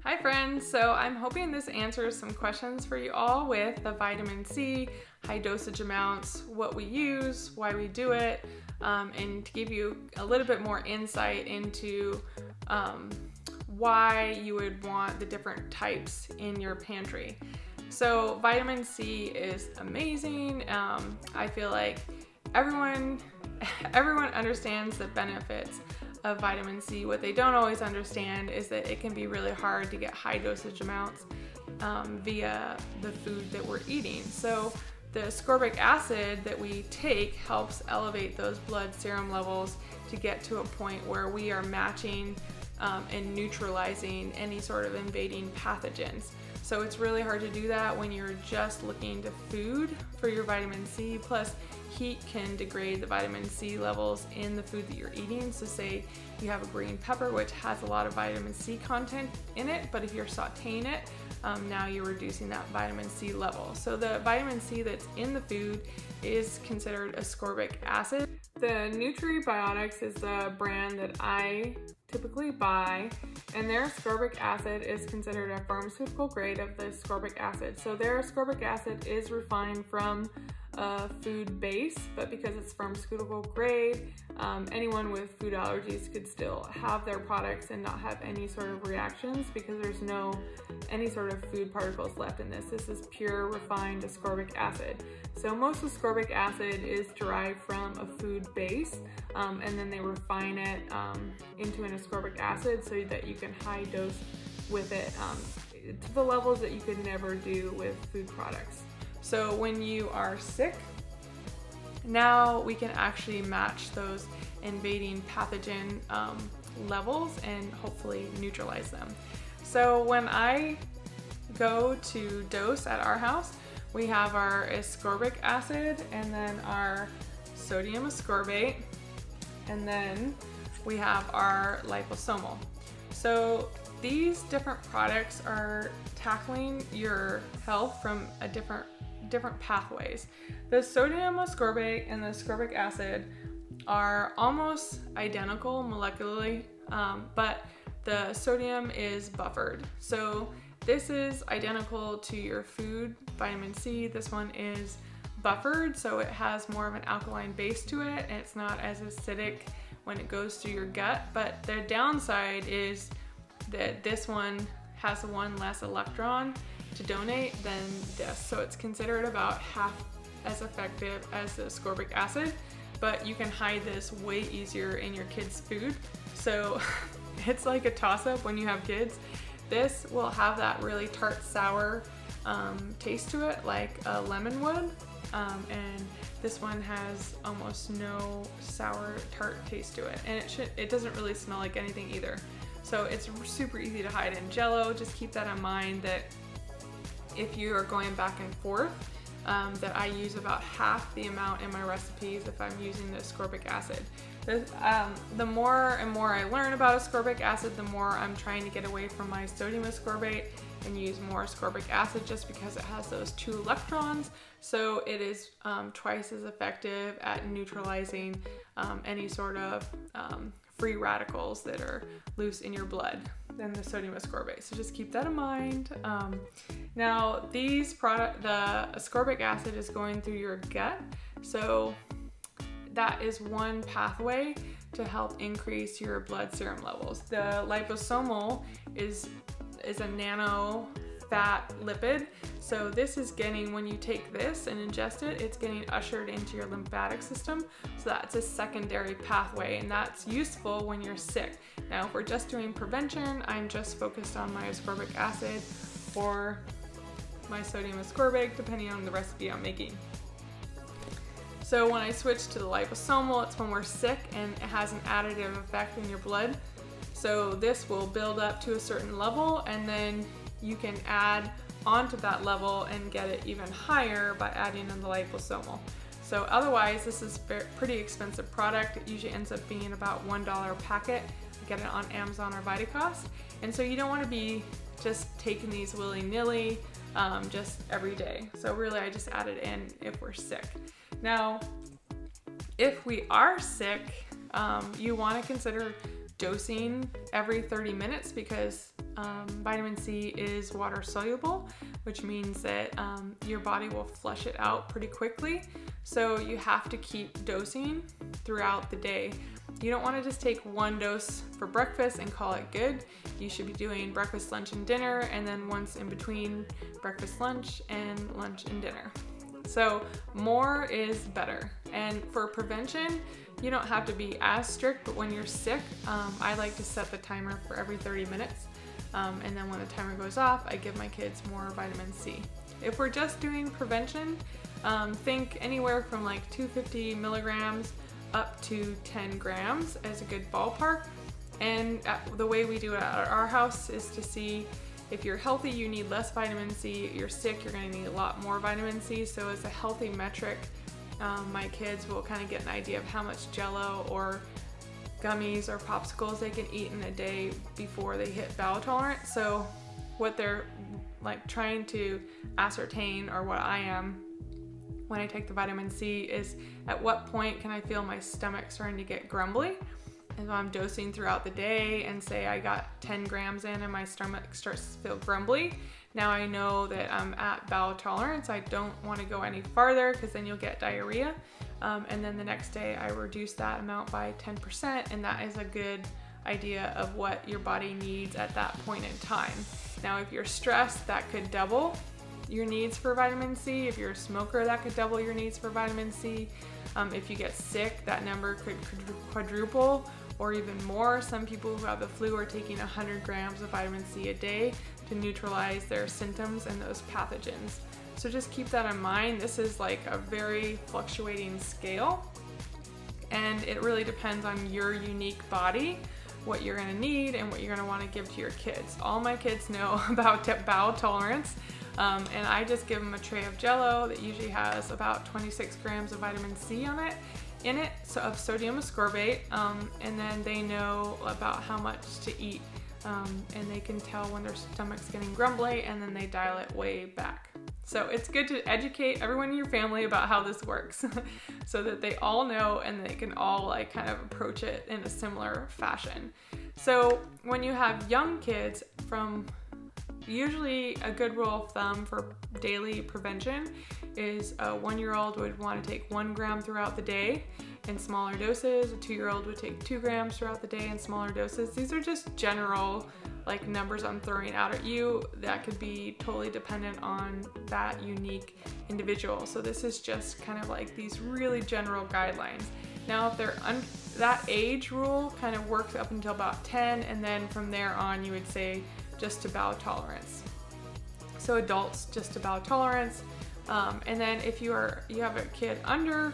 Hi friends, so I'm hoping this answers some questions for you all with the vitamin C, high dosage amounts, what we use, why we do it, and to give you a little bit more insight into why you would want the different types in your pantry. So vitamin C is amazing. I feel like everyone understands the benefits of vitamin C. What they don't always understand is that it can be really hard to get high dosage amounts via the food that we're eating. So the ascorbic acid that we take helps elevate those blood serum levels to get to a point where we are matching and neutralizing any sort of invading pathogens. So it's really hard to do that when you're just looking to food for your vitamin C. Plus, heat can degrade the vitamin C levels in the food that you're eating. So say you have a green pepper, which has a lot of vitamin C content in it, but if you're sauteing it, now you're reducing that vitamin C level. So the vitamin C that's in the food is considered ascorbic acid. The Nutribiotics is the brand that I typically buy, and their ascorbic acid is considered a pharmaceutical grade of the ascorbic acid. So their ascorbic acid is refined from a food base, but because it's pharmaceutical grade, anyone with food allergies could still have their products and not have any sort of reactions because there's no any sort of food particles left in this. This is pure refined ascorbic acid. So most ascorbic acid is derived from a food base, and then they refine it into an ascorbic acid so that you can high dose with it to the levels that you could never do with food products. So when you are sick, now we can actually match those invading pathogen levels and hopefully neutralize them. So when I go to dose at our house, we have our ascorbic acid and then our sodium ascorbate, and then we have our liposomal. So these different products are tackling your health from a different pathways. The sodium ascorbate and the ascorbic acid are almost identical molecularly, but the sodium is buffered. So this is identical to your food vitamin C. This one is buffered, so it has more of an alkaline base to it, and it's not as acidic when it goes through your gut. But the downside is that this one has one less electron to donate than this. So it's considered about half as effective as the ascorbic acid, but you can hide this way easier in your kids' food. So it's like a toss-up when you have kids. This will have that really tart sour taste to it, like a lemon would, and this one has almost no sour tart taste to it, and it doesn't really smell like anything either. So it's super easy to hide in Jell-O. Just keep that in mind, that if you are going back and forth, that I use about half the amount in my recipes if I'm using the ascorbic acid. The more and more I learn about ascorbic acid, the more I'm trying to get away from my sodium ascorbate and use more ascorbic acid, just because it has those 2 electrons. So it is twice as effective at neutralizing any sort of free radicals that are loose in your blood than the sodium ascorbate. So just keep that in mind. Now the ascorbic acid is going through your gut. So that is one pathway to help increase your blood serum levels. The liposomal is a nano fat lipid. So this is getting, when you take this and ingest it, it's getting ushered into your lymphatic system. So that's a secondary pathway, and that's useful when you're sick. Now, if we're just doing prevention, I'm just focused on my ascorbic acid or my sodium ascorbate, depending on the recipe I'm making. So when I switch to the liposomal, it's when we're sick and it has an additive effect in your blood. So this will build up to a certain level, and then you can add onto that level and get it even higher by adding in the liposomal. So otherwise, this is a pretty expensive product. It usually ends up being about $1 a packet. You get it on Amazon or Vitacost. And so you don't want to be just taking these willy-nilly just every day. So really, I just add it in if we're sick. Now, if we are sick, you want to consider dosing every 30 minutes because vitamin C is water soluble, which means that your body will flush it out pretty quickly. So you have to keep dosing throughout the day. You don't want to just take one dose for breakfast and call it good. You should be doing breakfast, lunch, and dinner, and then once in between breakfast, lunch, and dinner. So more is better. And for prevention, you don't have to be as strict, but when you're sick, I like to set the timer for every 30 minutes. And then when the timer goes off, I give my kids more vitamin C. If we're just doing prevention, think anywhere from like 250 milligrams up to 10 grams as a good ballpark. And the way we do it at our house is to see if you're healthy, you need less vitamin C. If you're sick, you're going to need a lot more vitamin C. So as a healthy metric, my kids will kind of get an idea of how much Jell-O or gummies or popsicles they can eat in a day before they hit bowel tolerance. So what they're like trying to ascertain, or what I am when I take the vitamin C, is at what point can I feel my stomach starting to get grumbly. And so I'm dosing throughout the day and say I got 10 grams in and my stomach starts to feel grumbly. Now I know that I'm at bowel tolerance. I don't want to go any farther because then you'll get diarrhea. And then the next day I reduce that amount by 10%, and that is a good idea of what your body needs at that point in time. Now if you're stressed, that could double your needs for vitamin C. If you're a smoker, that could double your needs for vitamin C. If you get sick, that number could quadruple or even more. Some people who have the flu are taking 100 grams of vitamin C a day to neutralize their symptoms and those pathogens. So just keep that in mind. This is like a very fluctuating scale, and it really depends on your unique body, what you're gonna need and what you're gonna wanna give to your kids. All my kids know about bowel tolerance, and I just give them a tray of Jell-O that usually has about 26 grams of vitamin C in it, so of sodium ascorbate, and then they know about how much to eat, and they can tell when their stomach's getting grumbly, and then they dial it way back. So it's good to educate everyone in your family about how this works so that they all know and they can all like kind of approach it in a similar fashion. So when you have young kids, from usually a good rule of thumb for daily prevention is a 1-year-old would want to take 1 gram throughout the day in smaller doses. A 2-year-old would take 2 grams throughout the day in smaller doses. These are just general like numbers I'm throwing out at you that could be totally dependent on that unique individual. So this is just kind of like these really general guidelines. Now if they're that age rule kind of works up until about 10, and then from there on you would say just to bowel tolerance. So adults just to bowel tolerance, and then if you have a kid under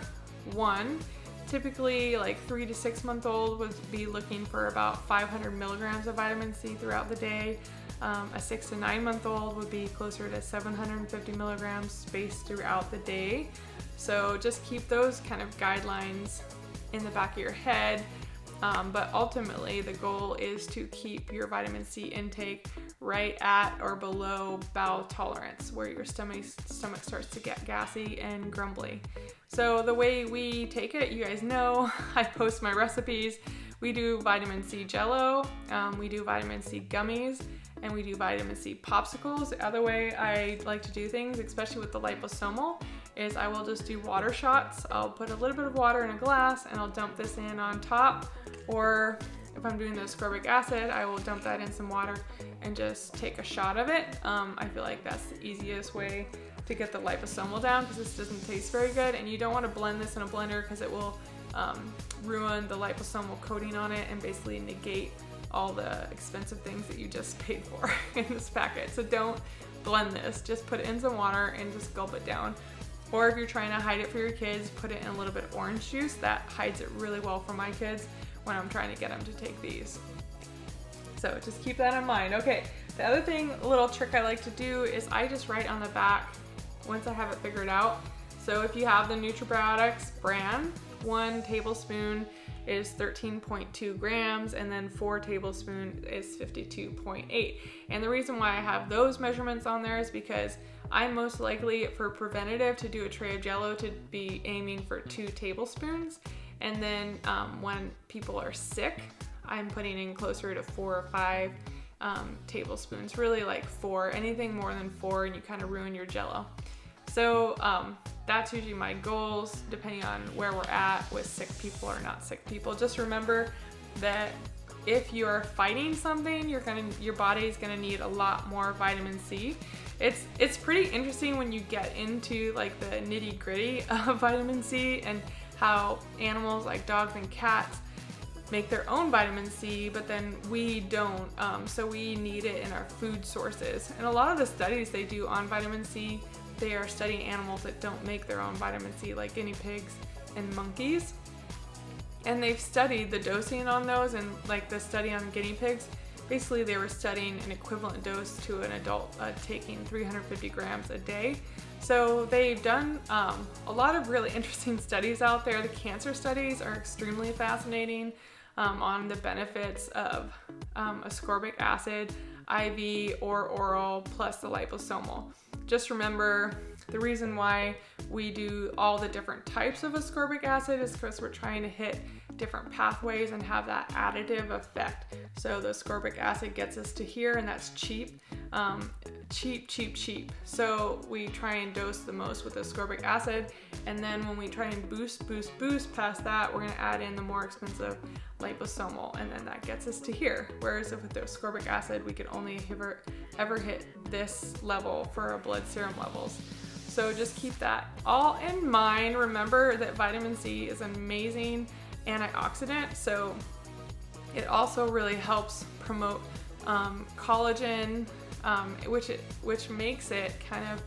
1, typically like 3 to 6 month old would be looking for about 500 milligrams of vitamin C throughout the day. A 6 to 9 month old would be closer to 750 milligrams spaced throughout the day. So just keep those kind of guidelines in the back of your head. But ultimately the goal is to keep your vitamin C intake right at or below bowel tolerance, where your stomach starts to get gassy and grumbly. So the way we take it, you guys know, I post my recipes. We do vitamin C Jell-O, we do vitamin C gummies, and we do vitamin C popsicles. The other way I like to do things, especially with the liposomal, is I will just do water shots. I'll put a little bit of water in a glass and I'll dump this in on top, or if I'm doing the ascorbic acid, I will dump that in some water and just take a shot of it. I feel like that's the easiest way to get the liposomal down, because this doesn't taste very good, and you don't want to blend this in a blender because it will ruin the liposomal coating on it and basically negate all the expensive things that you just paid for in this packet. So don't blend this, just put it in some water and just gulp it down. Or if you're trying to hide it for your kids, put it in a little bit of orange juice. That hides it really well for my kids when I'm trying to get them to take these. So just keep that in mind. Okay, the other thing, a little trick I like to do is I just write on the back once I have it figured out. So if you have the Nutribiotics brand, 1 tablespoon is 13.2 grams, and then 4 tablespoons is 52.8. And the reason why I have those measurements on there is because I'm most likely for preventative to do a tray of Jell-O to be aiming for 2 tablespoons. And then when people are sick, I'm putting in closer to 4 or 5 tablespoons, really like 4. Anything more than 4 and you kind of ruin your Jell-O. So that's usually my goals, depending on where we're at with sick people or not sick people. Just remember that if you're fighting something, your body is gonna need a lot more vitamin C. It's pretty interesting when you get into like the nitty gritty of vitamin C and how animals like dogs and cats make their own vitamin C, but then we don't, so we need it in our food sources. And a lot of the studies they do on vitamin C, they are studying animals that don't make their own vitamin C, like guinea pigs and monkeys. And they've studied the dosing on those, and like the study on guinea pigs, basically they were studying an equivalent dose to an adult taking 350 grams a day. So they've done a lot of really interesting studies out there. The cancer studies are extremely fascinating on the benefits of ascorbic acid, IV or oral, plus the liposomal. Just remember, the reason why we do all the different types of ascorbic acid is because we're trying to hit different pathways and have that additive effect. So the ascorbic acid gets us to here, and that's cheap. Cheap. So we try and dose the most with ascorbic acid, and then when we try and boost past that, we're gonna add in the more expensive liposomal, and then that gets us to here. Whereas if with the ascorbic acid, we could only ever hit this level for our blood serum levels. So just keep that all in mind. Remember that vitamin C is an amazing antioxidant, so it also really helps promote collagen, which makes it kind of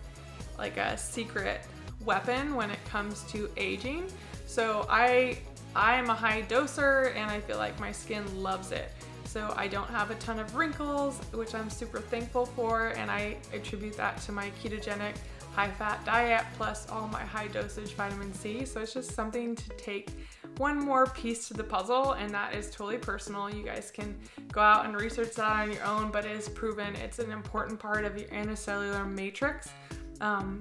like a secret weapon when it comes to aging. So I'm a high doser, and I feel like my skin loves it. So I don't have a ton of wrinkles, which I'm super thankful for, and I attribute that to my ketogenic high-fat diet plus all my high dosage vitamin C. So it's just something to take one more piece to the puzzle, and that is totally personal. You guys can go out and research that on your own, but it is proven it's an important part of your intracellular matrix.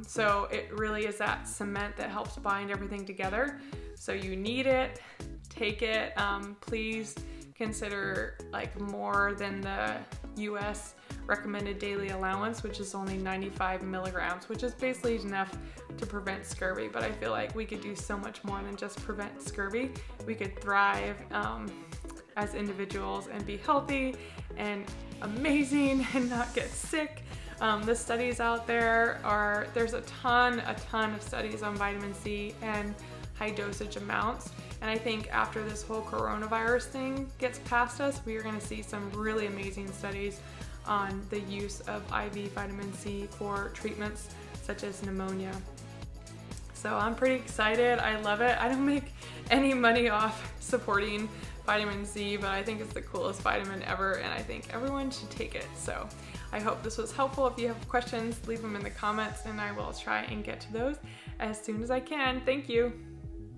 So it really is that cement that helps bind everything together. So you need it, take it. Please consider like more than the US recommended daily allowance, which is only 95 milligrams, which is basically enough to prevent scurvy. But I feel like we could do so much more than just prevent scurvy. We could thrive as individuals and be healthy and amazing and not get sick. The studies out there there's a ton of studies on vitamin C and high dosage amounts. And I think after this whole coronavirus thing gets past us, we are gonna see some really amazing studies on the use of IV vitamin C for treatments such as pneumonia. So I'm pretty excited. I love it. I don't make any money off supporting vitamin C, but I think it's the coolest vitamin ever, and I think everyone should take it. So I hope this was helpful. If you have questions, leave them in the comments, and I will try and get to those as soon as I can. Thank you.